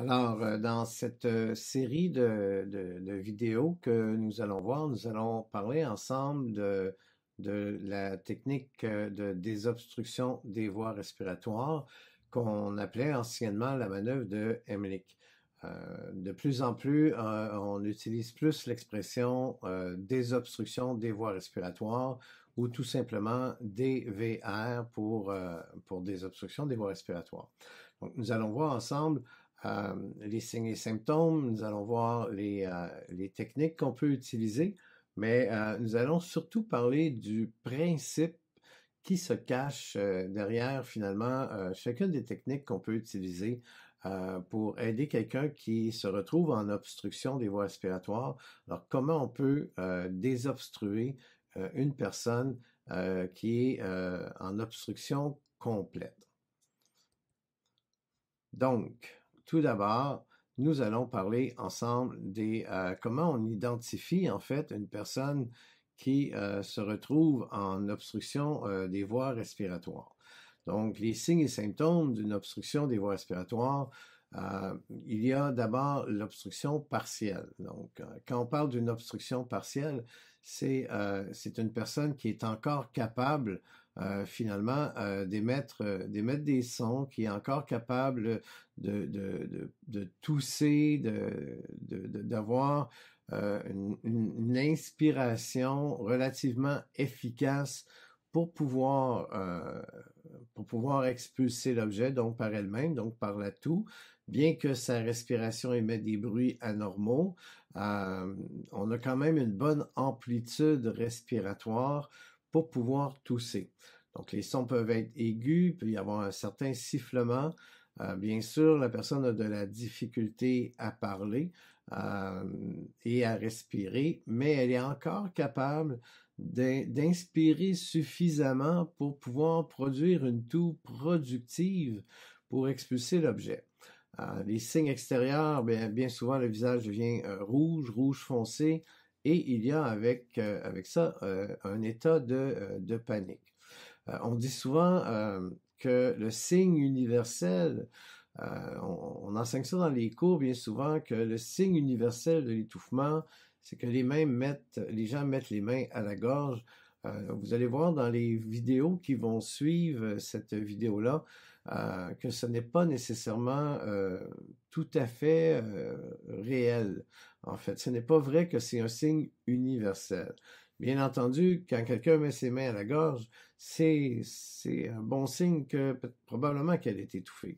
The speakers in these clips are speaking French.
Alors, dans cette série de vidéos que nous allons voir, nous allons parler ensemble de la technique de désobstruction des voies respiratoires qu'on appelait anciennement la manœuvre de Heimlich. De plus en plus, on utilise plus l'expression désobstruction des voies respiratoires ou tout simplement DVR pour désobstruction des voies respiratoires. Donc, nous allons voir ensemble les signes et symptômes, nous allons voir les techniques qu'on peut utiliser, mais nous allons surtout parler du principe qui se cache derrière finalement chacune des techniques qu'on peut utiliser pour aider quelqu'un qui se retrouve en obstruction des voies respiratoires. Alors, comment on peut désobstruer une personne qui est en obstruction complète? Donc, tout d'abord, nous allons parler ensemble des comment on identifie en fait une personne qui se retrouve en obstruction des voies respiratoires. Donc, les signes et symptômes d'une obstruction des voies respiratoires, il y a d'abord l'obstruction partielle. Donc, quand on parle d'une obstruction partielle, c'est une personne qui est encore capable finalement d'émettre des sons, qui est encore capable de tousser, d'avoir une inspiration relativement efficace pour pouvoir expulser l'objet, donc par elle-même, donc par la toux, bien que sa respiration émette des bruits anormaux, on a quand même une bonne amplitude respiratoire pour pouvoir tousser. Donc, les sons peuvent être aigus, il peut y avoir un certain sifflement. Bien sûr, la personne a de la difficulté à parler et à respirer, mais elle est encore capable d'inspirer suffisamment pour pouvoir produire une toux productive pour expulser l'objet. Les signes extérieurs, bien souvent, le visage devient rouge foncé, et il y a avec ça un état de panique. On dit souvent que le signe universel, on enseigne ça dans les cours bien souvent, que le signe universel de l'étouffement, c'est que les gens mettent les mains à la gorge. Vous allez voir dans les vidéos qui vont suivre cette vidéo-là que ce n'est pas nécessairement tout à fait réel. En fait, ce n'est pas vrai que c'est un signe universel. Bien entendu, quand quelqu'un met ses mains à la gorge, c'est un bon signe que probablement qu'elle est étouffée.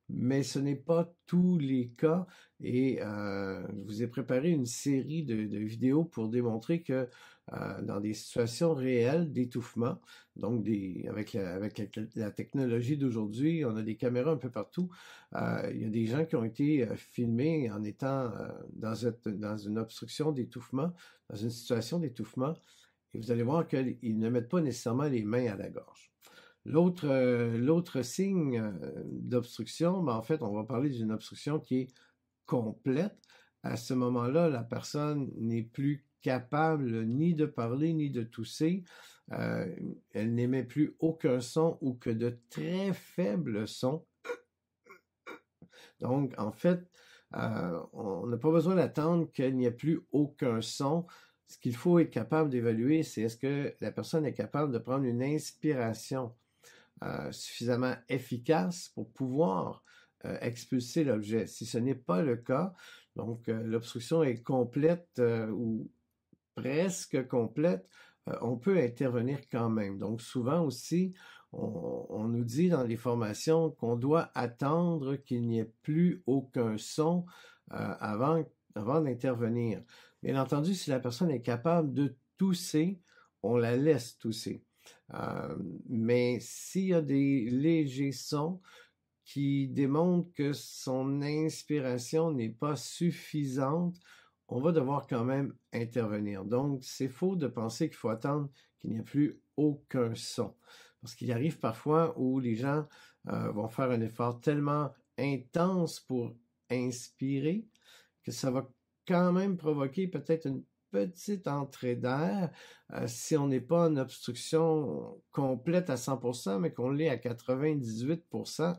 Mais ce n'est pas tous les cas, et je vous ai préparé une série de vidéos pour démontrer que dans des situations réelles d'étouffement, donc avec la technologie d'aujourd'hui, on a des caméras un peu partout, il y a des gens qui ont été filmés en étant dans une obstruction d'étouffement, dans une situation d'étouffement, et vous allez voir qu'ils ne mettent pas nécessairement les mains à la gorge. L'autre signe d'obstruction, en fait, on va parler d'une obstruction qui est complète. À ce moment-là, la personne n'est plus capable ni de parler ni de tousser. Elle n'émet plus aucun son ou que de très faibles sons. Donc, en fait, on n'a pas besoin d'attendre qu'il n'y ait plus aucun son. Ce qu'il faut être capable d'évaluer, c'est est-ce que la personne est capable de prendre une inspiration suffisamment efficace pour pouvoir expulser l'objet. Si ce n'est pas le cas, donc l'obstruction est complète ou presque complète, on peut intervenir quand même. Donc souvent aussi, on nous dit dans les formations qu'on doit attendre qu'il n'y ait plus aucun son avant d'intervenir. Bien entendu, si la personne est capable de tousser, on la laisse tousser. Mais s'il y a des légers sons qui démontrent que son inspiration n'est pas suffisante, on va devoir quand même intervenir. Donc, c'est faux de penser qu'il faut attendre qu'il n'y ait plus aucun son. Parce qu'il arrive parfois où les gens vont faire un effort tellement intense pour inspirer que ça va quand même provoquer peut-être une petite entrée d'air si on n'est pas en obstruction complète à 100%, mais qu'on l'est à 98%.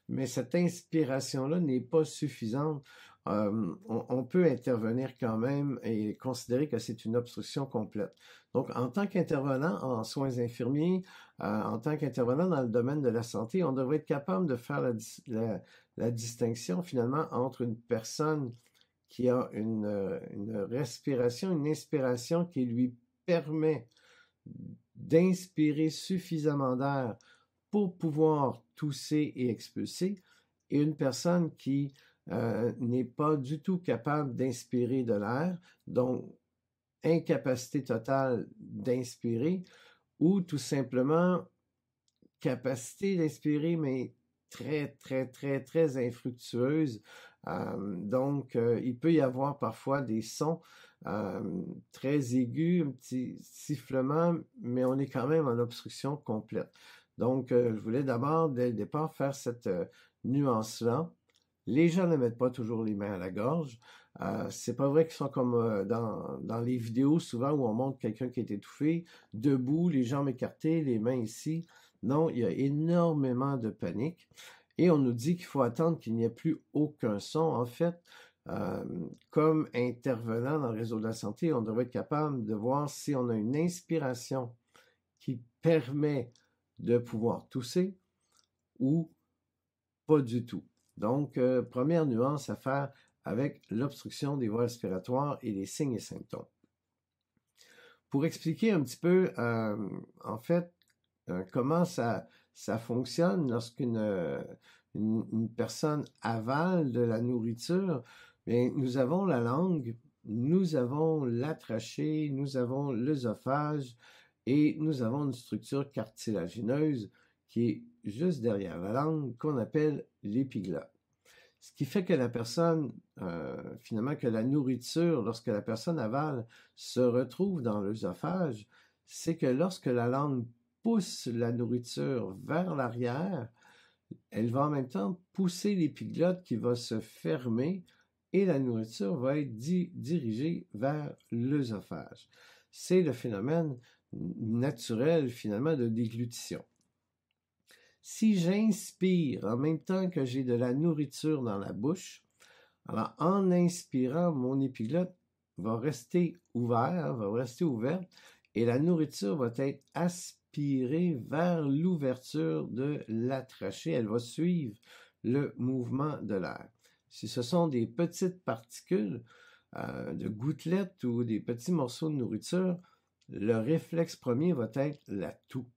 mais cette inspiration-là n'est pas suffisante. On peut intervenir quand même et considérer que c'est une obstruction complète. Donc, en tant qu'intervenant en soins infirmiers, en tant qu'intervenant dans le domaine de la santé, on devrait être capable de faire la distinction finalement entre une personne qui a une respiration, une inspiration qui lui permet d'inspirer suffisamment d'air pour pouvoir tousser et expulser, et une personne qui n'est pas du tout capable d'inspirer de l'air, donc incapacité totale d'inspirer, ou tout simplement capacité d'inspirer, mais très, très, très, très infructueuse. Donc, il peut y avoir parfois des sons très aigus, un petit sifflement, mais on est quand même en obstruction complète. Donc, je voulais d'abord, dès le départ, faire cette nuance-là. Les gens ne mettent pas toujours les mains à la gorge. C'est pas vrai qu'ils sont comme dans les vidéos souvent où on montre quelqu'un qui est étouffé, debout, les jambes écartées, les mains ici. Non, il y a énormément de panique. Et on nous dit qu'il faut attendre qu'il n'y ait plus aucun son. En fait, comme intervenant dans le réseau de la santé, on devrait être capable de voir si on a une inspiration qui permet de pouvoir tousser ou pas du tout. Donc, première nuance à faire avec l'obstruction des voies respiratoires et les signes et symptômes. Pour expliquer un petit peu, en fait, comment ça fonctionne lorsqu'une une personne avale de la nourriture, bien, nous avons la langue, nous avons la trachée, nous avons l'œsophage et nous avons une structure cartilagineuse qui est juste derrière la langue qu'on appelle l'épiglotte. Ce qui fait que la personne, finalement, que la nourriture, lorsque la personne avale, se retrouve dans l'œsophage, c'est que lorsque la langue pousse la nourriture vers l'arrière, elle va en même temps pousser l'épiglotte qui va se fermer et la nourriture va être dirigée vers l'œsophage. C'est le phénomène naturel, finalement, de déglutition. Si j'inspire en même temps que j'ai de la nourriture dans la bouche, alors en inspirant, mon épiglotte va rester ouvert, va rester ouverte, et la nourriture va être aspirée vers l'ouverture de la trachée. Elle va suivre le mouvement de l'air. Si ce sont des petites particules de gouttelettes ou des petits morceaux de nourriture, le réflexe premier va être la toux.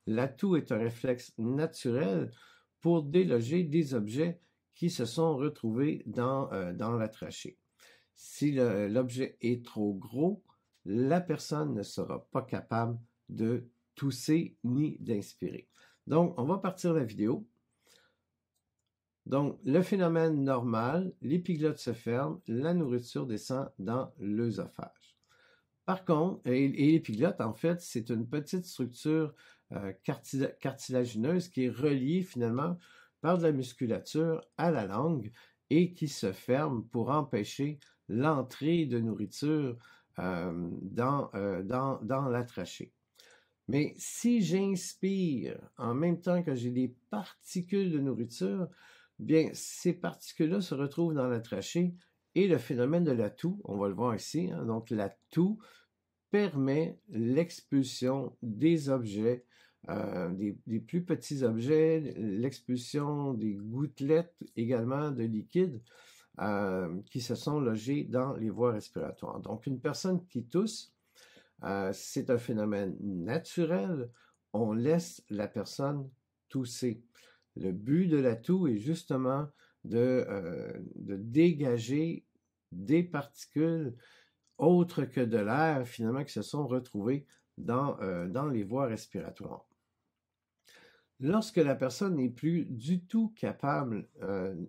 La toux est un réflexe naturel pour déloger des objets qui se sont retrouvés dans la trachée. Si l'objet est trop gros, la personne ne sera pas capable de tousser ni d'inspirer. Donc, on va partir la vidéo. Donc, le phénomène normal, l'épiglotte se ferme, la nourriture descend dans l'œsophage. Par contre, et l'épiglotte, en fait, c'est une petite structure cartilagineuse qui est reliée finalement par de la musculature à la langue et qui se ferme pour empêcher l'entrée de nourriture dans la trachée. Mais si j'inspire en même temps que j'ai des particules de nourriture, bien, ces particules-là se retrouvent dans la trachée et le phénomène de la toux, on va le voir ici, hein, donc la toux permet l'expulsion des objets, des plus petits objets, l'expulsion des gouttelettes également de liquide qui se sont logées dans les voies respiratoires. Donc, une personne qui tousse, c'est un phénomène naturel. On laisse la personne tousser. Le but de la toux est justement de dégager des particules autres que de l'air, finalement, qui se sont retrouvées dans les voies respiratoires. Lorsque la personne n'est plus du tout capable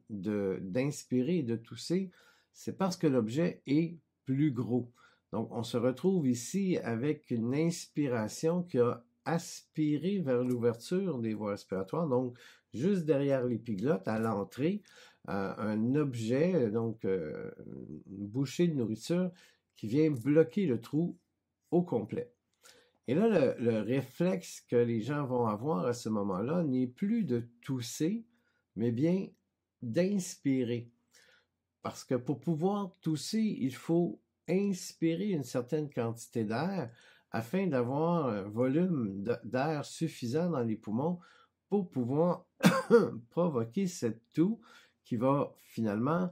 d'inspirer et de tousser, c'est parce que l'objet est plus gros. Donc, on se retrouve ici avec une inspiration qui a aspiré vers l'ouverture des voies respiratoires, donc juste derrière l'épiglotte, à l'entrée, un objet, donc une bouchée de nourriture qui vient bloquer le trou au complet. Et là, le réflexe que les gens vont avoir à ce moment-là n'est plus de tousser, mais bien d'inspirer. Parce que pour pouvoir tousser, il faut inspirer une certaine quantité d'air afin d'avoir un volume d'air suffisant dans les poumons pour pouvoir provoquer cette toux qui va finalement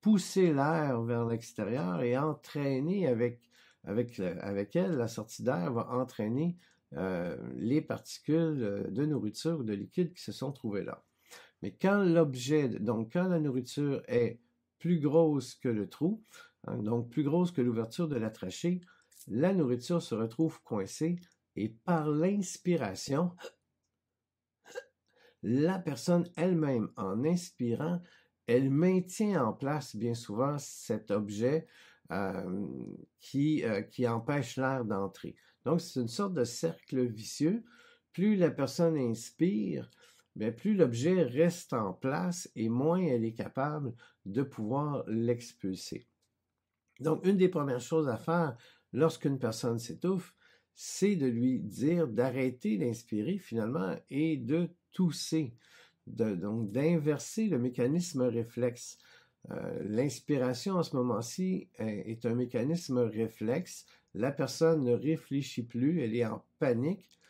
pousser l'air vers l'extérieur et entraîner avec elle, la sortie d'air va entraîner les particules de nourriture ou de liquide qui se sont trouvées là. Mais quand quand la nourriture est plus grosse que le trou, hein, donc plus grosse que l'ouverture de la trachée, la nourriture se retrouve coincée et par l'inspiration, la personne elle-même, en inspirant, elle maintient en place bien souvent cet objet qui empêche l'air d'entrer. Donc, c'est une sorte de cercle vicieux. Plus la personne inspire, bien, plus l'objet reste en place et moins elle est capable de pouvoir l'expulser. Donc, une des premières choses à faire lorsqu'une personne s'étouffe, c'est de lui dire d'arrêter d'inspirer finalement et de tousser, donc d'inverser le mécanisme réflexe. L'inspiration à ce moment-ci est un mécanisme réflexe. La personne ne réfléchit plus, elle est en panique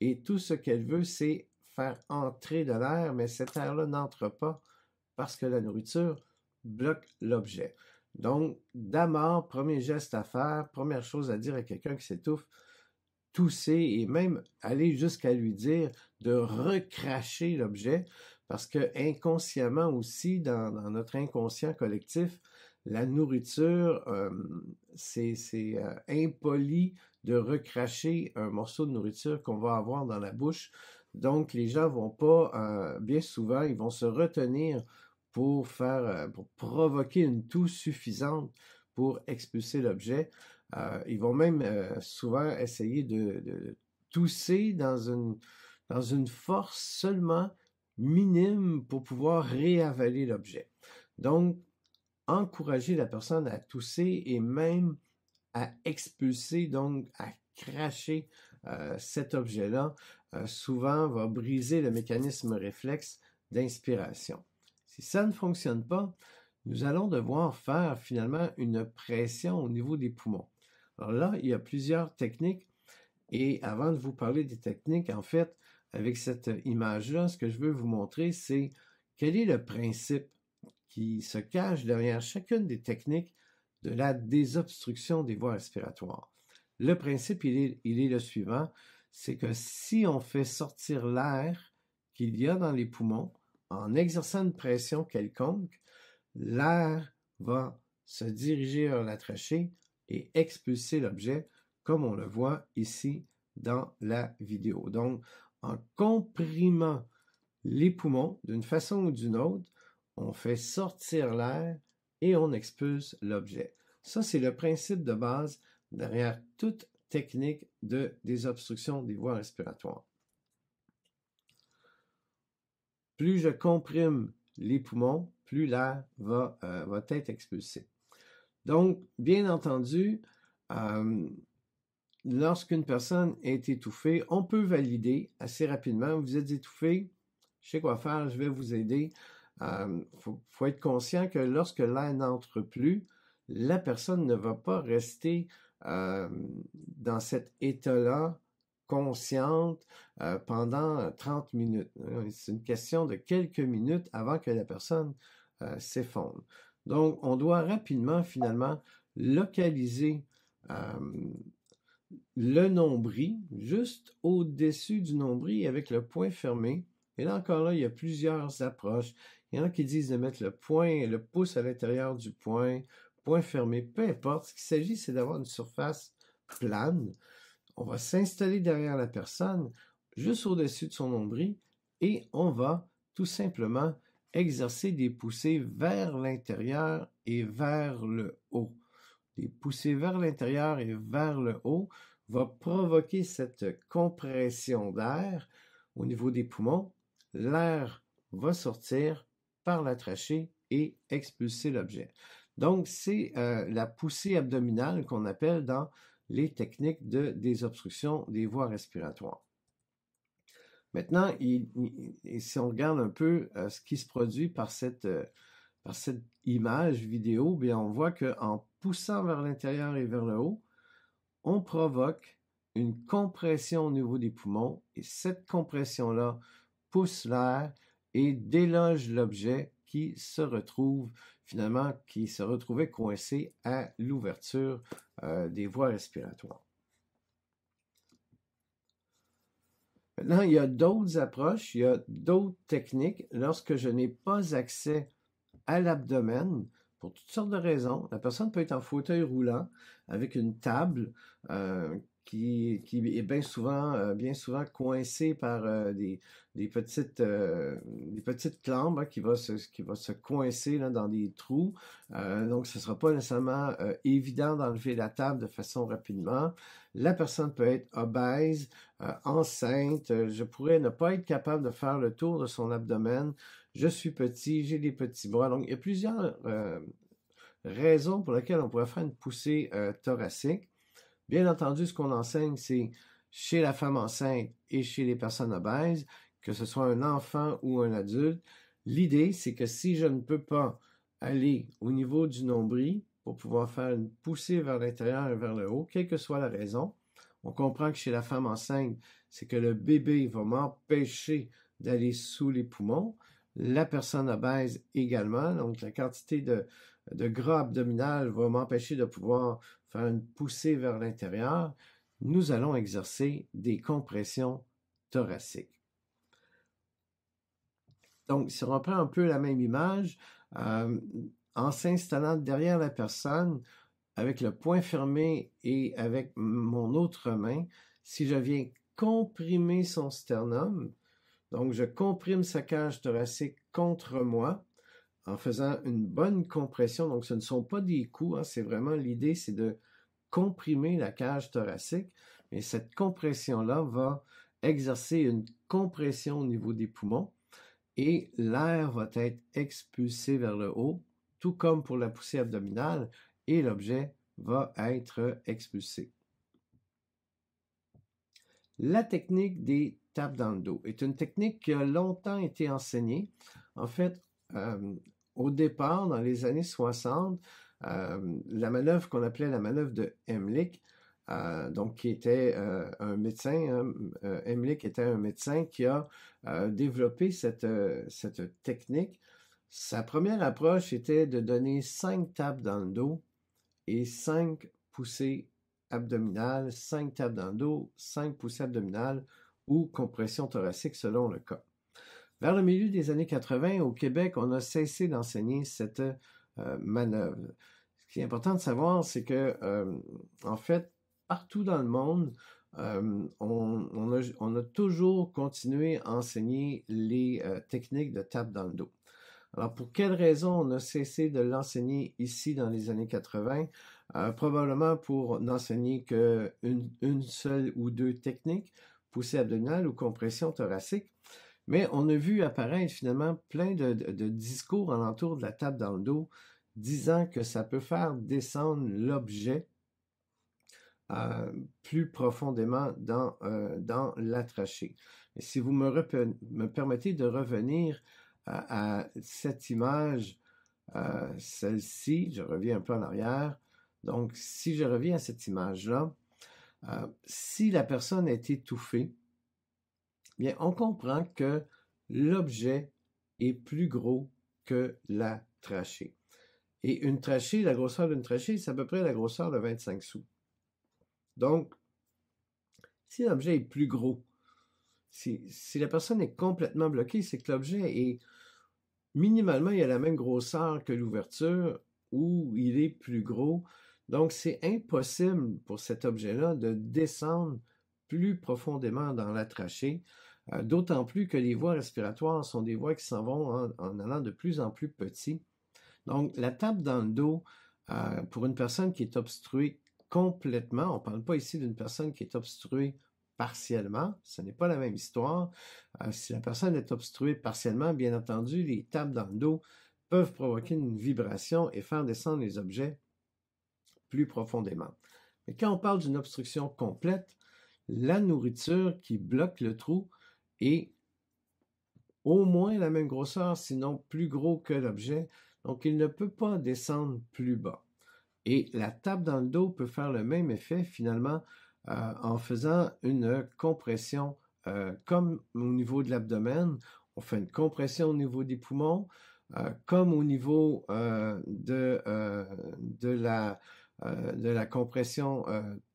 et tout ce qu'elle veut, c'est faire entrer de l'air, mais cet air-là n'entre pas parce que la nourriture bloque l'objet. Donc, d'abord, premier geste à faire, première chose à dire à quelqu'un qui s'étouffe, tousser et même aller jusqu'à lui dire de recracher l'objet parce que inconsciemment aussi, dans notre inconscient collectif, la nourriture, c'est impoli de recracher un morceau de nourriture qu'on va avoir dans la bouche. Donc, les gens vont pas, bien souvent, ils vont se retenir pour provoquer une toux suffisante pour expulser l'objet. Ils vont même souvent essayer de tousser dans une force seulement minime pour pouvoir réavaler l'objet. Donc, encourager la personne à tousser et même à expulser, donc à cracher cet objet-là, souvent va briser le mécanisme réflexe d'inspiration. Si ça ne fonctionne pas, nous allons devoir faire finalement une pression au niveau des poumons. Alors là, il y a plusieurs techniques et avant de vous parler des techniques, en fait, avec cette image-là, ce que je veux vous montrer, c'est quel est le principe qui se cache derrière chacune des techniques de la désobstruction des voies respiratoires. Le principe, il est le suivant, c'est que si on fait sortir l'air qu'il y a dans les poumons en exerçant une pression quelconque, l'air va se diriger vers la trachée et expulser l'objet, comme on le voit ici dans la vidéo. Donc, en comprimant les poumons d'une façon ou d'une autre, on fait sortir l'air et on expulse l'objet. Ça, c'est le principe de base derrière toute technique de désobstruction des voies respiratoires. Plus je comprime les poumons, plus l'air va être expulsé. Donc, bien entendu, lorsqu'une personne est étouffée, on peut valider assez rapidement. Vous êtes étouffé, je sais quoi faire, je vais vous aider. Faut être conscient que lorsque l'air n'entre plus, la personne ne va pas rester dans cet état-là consciente pendant 30 minutes. C'est une question de quelques minutes avant que la personne s'effondre. Donc, on doit rapidement, finalement, localiser le nombril, juste au-dessus du nombril avec le poing fermé. Et là encore, là, il y a plusieurs approches. Il y en a qui disent de mettre le pouce à l'intérieur du poing fermé, peu importe. Ce qu'il s'agit, c'est d'avoir une surface plane. On va s'installer derrière la personne, juste au-dessus de son nombril, et on va tout simplement exercer des poussées vers l'intérieur et vers le haut. Les poussées vers l'intérieur et vers le haut va provoquer cette compression d'air au niveau des poumons. L'air va sortir par la trachée et expulser l'objet. Donc, c'est la poussée abdominale qu'on appelle dans les techniques de désobstruction des voies respiratoires. Maintenant, si on regarde un peu ce qui se produit par cette image vidéo, bien, on voit qu'en poussant vers l'intérieur et vers le haut, on provoque une compression au niveau des poumons et cette compression-là pousse l'air et déloge l'objet qui se retrouvait coincé à l'ouverture des voies respiratoires. Maintenant, il y a d'autres approches, il y a d'autres techniques. Lorsque je n'ai pas accès à l'abdomen, pour toutes sortes de raisons, la personne peut être en fauteuil roulant avec une table qui est bien souvent coincée par des petites clampes hein, qui va se coincer là, dans des trous. Donc, ce ne sera pas nécessairement évident d'enlever la table de façon rapidement. La personne peut être obèse, enceinte. Je pourrais ne pas être capable de faire le tour de son abdomen. Je suis petit, j'ai des petits bras. Donc, il y a plusieurs raisons pour lesquelles on pourrait faire une poussée thoracique. Bien entendu, ce qu'on enseigne, c'est chez la femme enceinte et chez les personnes obèses, que ce soit un enfant ou un adulte. L'idée, c'est que si je ne peux pas aller au niveau du nombril pour pouvoir faire une poussée vers l'intérieur et vers le haut, quelle que soit la raison, on comprend que chez la femme enceinte, c'est que le bébé va m'empêcher d'aller sous les poumons. La personne obèse également, donc la quantité de gras abdominal va m'empêcher de pouvoir faire une poussée vers l'intérieur. Nous allons exercer des compressions thoraciques. Donc, si on reprend un peu la même image, en s'installant derrière la personne, avec le poing fermé et avec mon autre main, si je viens comprimer son sternum, donc je comprime sa cage thoracique contre moi, en faisant une bonne compression. Donc, ce ne sont pas des coups, hein, c'est vraiment l'idée, c'est de comprimer la cage thoracique. Et cette compression-là va exercer une compression au niveau des poumons et l'air va être expulsé vers le haut, tout comme pour la poussée abdominale, et l'objet va être expulsé. La technique des tapes dans le dos est une technique qui a longtemps été enseignée. En fait, au départ, dans les années 60, la manœuvre qu'on appelait la manœuvre de Heimlich, donc qui était un médecin, Heimlich était un médecin qui a développé cette technique. Sa première approche était de donner 5 tapes dans le dos et 5 poussées abdominales, 5 tapes dans le dos, 5 poussées abdominales ou compression thoracique selon le cas. Vers le milieu des années 80, au Québec, on a cessé d'enseigner cette manœuvre. Ce qui est important de savoir, c'est que, en fait, partout dans le monde, on a toujours continué à enseigner les techniques de tape dans le dos. Alors, pour quelle raison on a cessé de l'enseigner ici dans les années 80? Probablement pour n'enseigner qu'une seule ou deux techniques, poussée abdominale ou compression thoracique. Mais on a vu apparaître finalement plein de discours alentour de la tape dans le dos, disant que ça peut faire descendre l'objet plus profondément dans la trachée. Et si vous me permettez de revenir à cette image, celle-ci, je reviens un peu en arrière. Donc, si je reviens à cette image-là, si la personne est étouffée, bien, on comprend que l'objet est plus gros que la trachée. Et une trachée, la grosseur d'une trachée, c'est à peu près la grosseur de 25 sous. Donc, si l'objet est plus gros, si la personne est complètement bloquée, c'est que l'objet est minimalement, il a la même grosseur que l'ouverture ou il est plus gros. Donc, c'est impossible pour cet objet-là de descendre plus profondément dans la trachée, d'autant plus que les voies respiratoires sont des voies qui s'en vont en allant de plus en plus petits. Donc, la tape dans le dos, pour une personne qui est obstruée complètement, on ne parle pas ici d'une personne qui est obstruée partiellement, ce n'est pas la même histoire. Si la personne est obstruée partiellement, bien entendu, les tapes dans le dos peuvent provoquer une vibration et faire descendre les objets plus profondément. Mais quand on parle d'une obstruction complète, la nourriture qui bloque le trou est au moins la même grosseur, sinon plus gros que l'objet, donc il ne peut pas descendre plus bas. Et la tape dans le dos peut faire le même effet finalement en faisant une compression comme au niveau de l'abdomen. On fait une compression au niveau des poumons, comme au niveau de la compression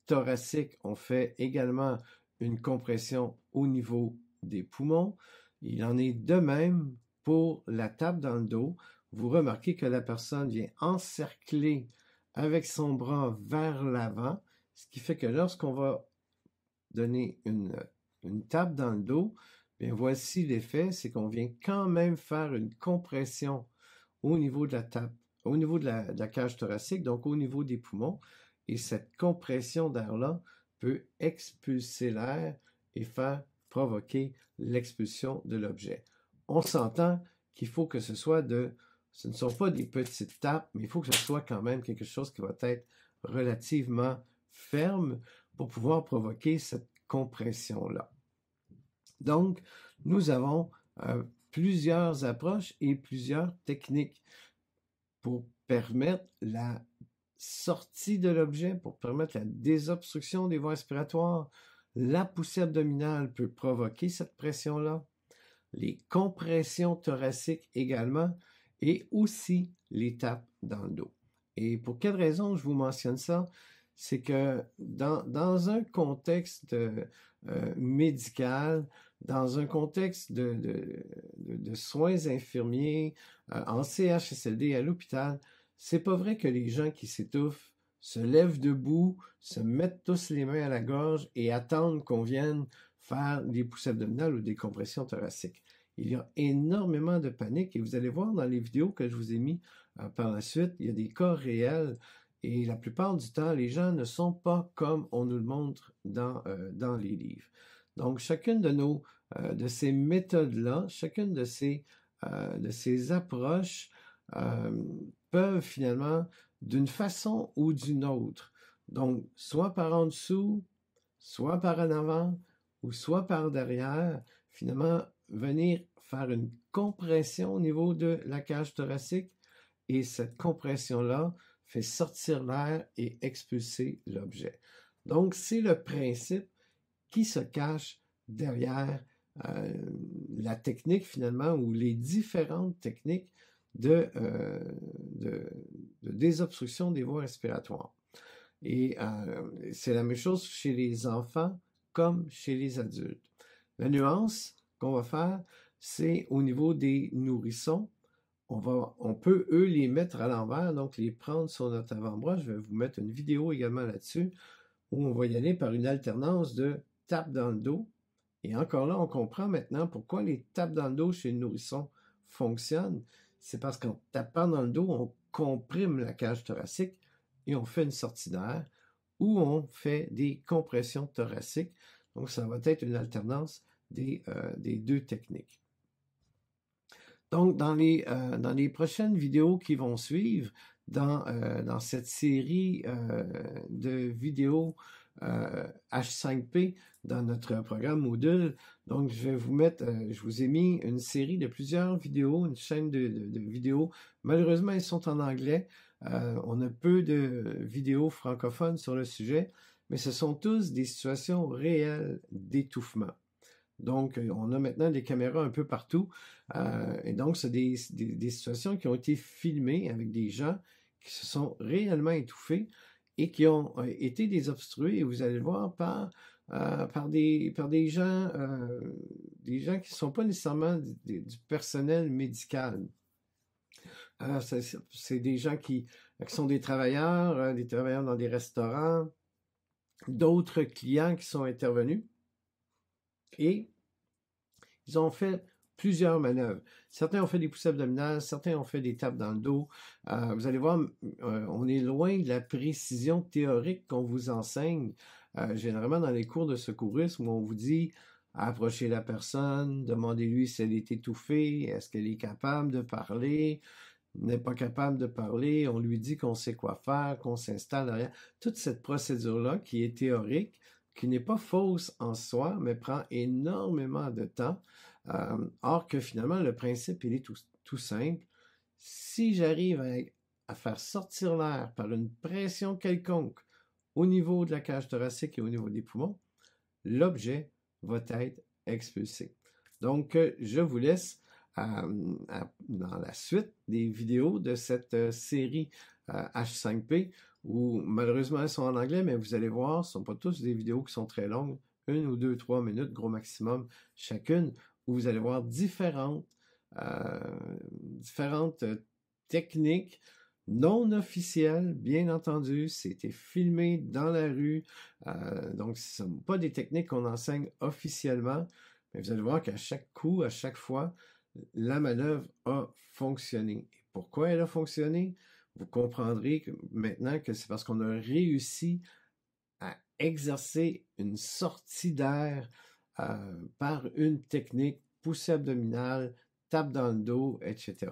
thoracique. On fait également une compression au niveau des poumons. Il en est de même pour la tape dans le dos. Vous remarquez que la personne vient encercler avec son bras vers l'avant, ce qui fait que lorsqu'on va donner une tape dans le dos, bien voici l'effet, c'est qu'on vient quand même faire une compression au niveau de la tape, au niveau de la cage thoracique, donc au niveau des poumons, et cette compression d'air-là peut expulser l'air et faire provoquer l'expulsion de l'objet. On s'entend qu'il faut que ce ne sont pas des petites tapes, mais il faut que ce soit quand même quelque chose qui va être relativement ferme pour pouvoir provoquer cette compression-là. Donc, nous avons plusieurs approches et plusieurs techniques pour permettre la sortie de l'objet, pour permettre la désobstruction des voies respiratoires. La poussée abdominale peut provoquer cette pression-là. Les compressions thoraciques également, et aussi les tapes dans le dos. Et pour quelle raison je vous mentionne ça? C'est que dans un contexte médical, dans un contexte de soins infirmiers, en CHSLD, à l'hôpital, c'est pas vrai que les gens qui s'étouffent se lèvent debout, se mettent tous les mains à la gorge et attendent qu'on vienne faire des poussées abdominales ou des compressions thoraciques. Il y a énormément de panique et vous allez voir dans les vidéos que je vous ai mis par la suite, il y a des cas réels et la plupart du temps, les gens ne sont pas comme on nous le montre dans les livres. Donc, chacune de ces méthodes-là, chacune de ces approches peuvent finalement, d'une façon ou d'une autre, donc soit par en dessous, soit par en avant ou soit par derrière, finalement, venir faire une compression au niveau de la cage thoracique et cette compression-là fait sortir l'air et expulser l'objet. Donc, c'est le principe qui se cache derrière la technique finalement ou les différentes techniques de désobstruction des voies respiratoires. Et c'est la même chose chez les enfants comme chez les adultes. La nuance qu'on va faire, c'est au niveau des nourrissons. On peut, eux, les mettre à l'envers, donc les prendre sur notre avant-bras. Je vais vous mettre une vidéo également là-dessus, où on va y aller par une alternance de tape dans le dos. Et encore là, on comprend maintenant pourquoi les tapes dans le dos chez le nourrisson fonctionnent. C'est parce qu'en tapant dans le dos, on comprime la cage thoracique et on fait une sortie d'air, ou on fait des compressions thoraciques. Donc, ça va être une alternance des deux techniques. Donc, dans les prochaines vidéos qui vont suivre, dans cette série de vidéos H5P dans notre programme Moodle, donc je vais vous mettre, je vous ai mis une série de plusieurs vidéos, une chaîne de vidéos. Malheureusement, elles sont en anglais. On a peu de vidéos francophones sur le sujet, mais ce sont tous des situations réelles d'étouffement. Donc, on a maintenant des caméras un peu partout. Et donc, c'est des situations qui ont été filmées avec des gens qui se sont réellement étouffés et qui ont été désobstrués. Et vous allez le voir par des gens qui ne sont pas nécessairement du personnel médical. C'est des gens qui sont des travailleurs dans des restaurants, d'autres clients qui sont intervenus. Et ils ont fait plusieurs manœuvres. Certains ont fait des poussées abdominales, certains ont fait des tapes dans le dos. Vous allez voir, on est loin de la précision théorique qu'on vous enseigne généralement dans les cours de secourisme où on vous dit approchez la personne, demandez-lui si elle est étouffée, est-ce qu'elle est capable de parler. n'est pas capable de parler, on lui dit qu'on sait quoi faire, qu'on s'installe derrière. Toute cette procédure-là qui est théorique, qui n'est pas fausse en soi, mais prend énormément de temps. Or que finalement, le principe, il est tout simple. Si j'arrive à faire sortir l'air par une pression quelconque au niveau de la cage thoracique et au niveau des poumons, l'objet va être expulsé. Donc, je vous laisse dans la suite des vidéos de cette série H5P, où malheureusement elles sont en anglais, mais vous allez voir, ce ne sont pas tous des vidéos qui sont très longues, 1 ou 2, 3 minutes, gros maximum chacune, où vous allez voir différentes techniques non officielles, bien entendu, c'était filmé dans la rue, donc ce ne sont pas des techniques qu'on enseigne officiellement, mais vous allez voir qu'à chaque coup, à chaque fois, la manœuvre a fonctionné. Et pourquoi elle a fonctionné? Vous comprendrez maintenant que c'est parce qu'on a réussi à exercer une sortie d'air par une technique poussée abdominale, tape dans le dos, etc.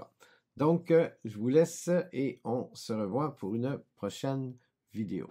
Donc, je vous laisse et on se revoit pour une prochaine vidéo.